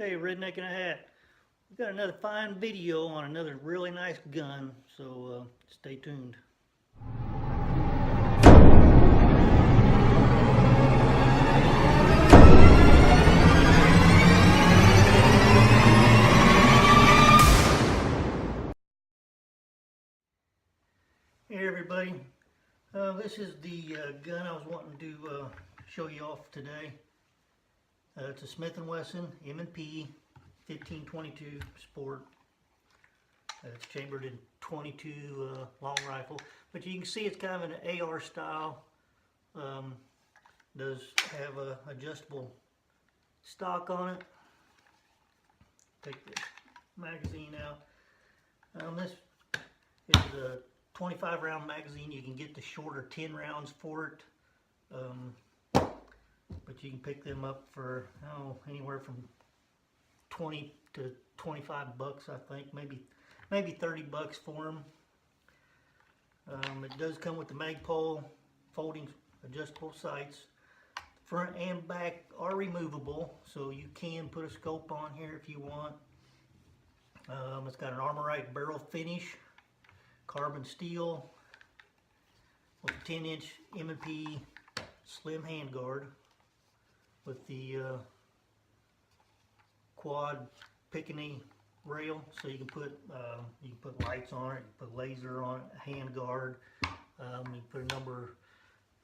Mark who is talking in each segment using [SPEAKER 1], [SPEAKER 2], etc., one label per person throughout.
[SPEAKER 1] Hey, Redneck in a hat. We've got another fine video on another really nice gun, so stay tuned. Hey everybody, this is the gun I was wanting to show you off today. It's a Smith Wesson M&P 1522 Sport. It's chambered in 22 long rifle, but you can see it's kind of an AR style. Does have a adjustable stock on it. Take the magazine out. This is a 25 round magazine. You can get the shorter 10 rounds for it, but you can pick them up for anywhere from 20 to 25 bucks, I think, maybe 30 bucks for them. It does come with the mag pole, folding adjustable sights. Front and back are removable, so you can put a scope on here if you want. It's got an Armorite barrel finish, carbon steel with a 10-inch M&P slim handguard with the quad Picatinny rail, so you can put lights on it, you put laser on it, handguard. You put a number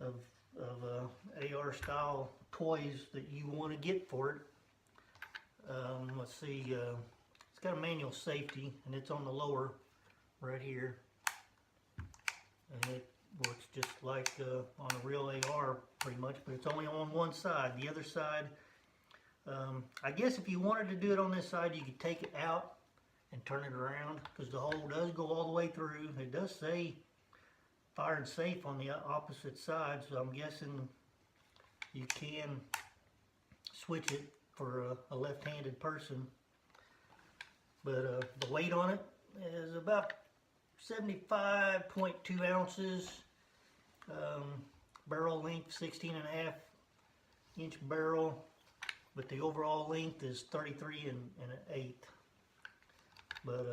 [SPEAKER 1] of AR style toys that you want to get for it. Let's see, it's got a manual safety, and it's on the lower right here, and it works just like on a real AR pretty much, but it's only on one side. The other side, I guess if you wanted to do it on this side, you could take it out and turn it around, because the hole does go all the way through. It does say firing safe on the opposite side, so I'm guessing you can switch it for a left-handed person. But the weight on it is about 75.2 ounces. Barrel length 16.5 inch barrel, but the overall length is 33 and an eighth. But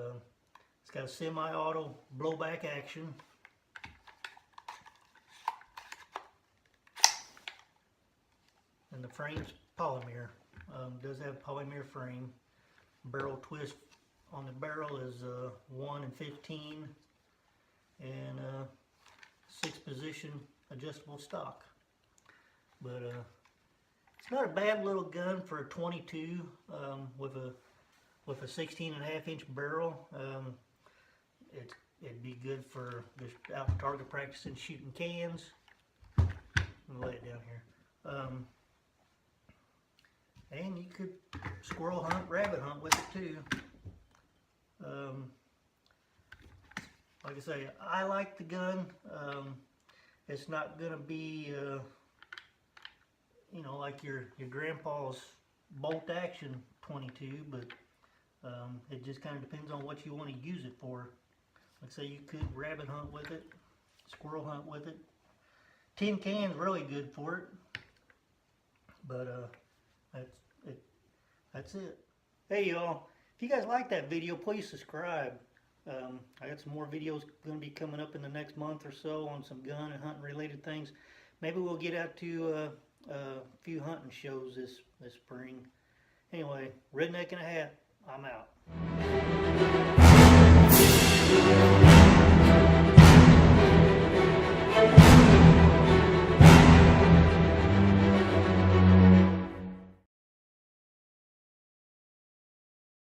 [SPEAKER 1] it's got a semi-auto blowback action. And the frame's polymer. Does have polymer frame. Barrel twist on the barrel is 1 and 15, and 6 position adjustable stock. But it's not a bad little gun for a 22 with a 16.5 inch barrel. It'd be good for just out target practice and shooting cans. I'm gonna lay it down here. And you could squirrel hunt, rabbit hunt with it too. Like I say, I like the gun. It's not gonna be, like your grandpa's bolt action 22, but it just kind of depends on what you want to use it for. Like I say, you could rabbit hunt with it, squirrel hunt with it. Tin can's really good for it. But that's it. Hey y'all, if you guys like that video, please subscribe. I got some more videos going to be coming up in the next month or so on some gun and hunting related things. Maybe we'll get out to a few hunting shows this spring. Anyway, Redneck in a hat, I'm out.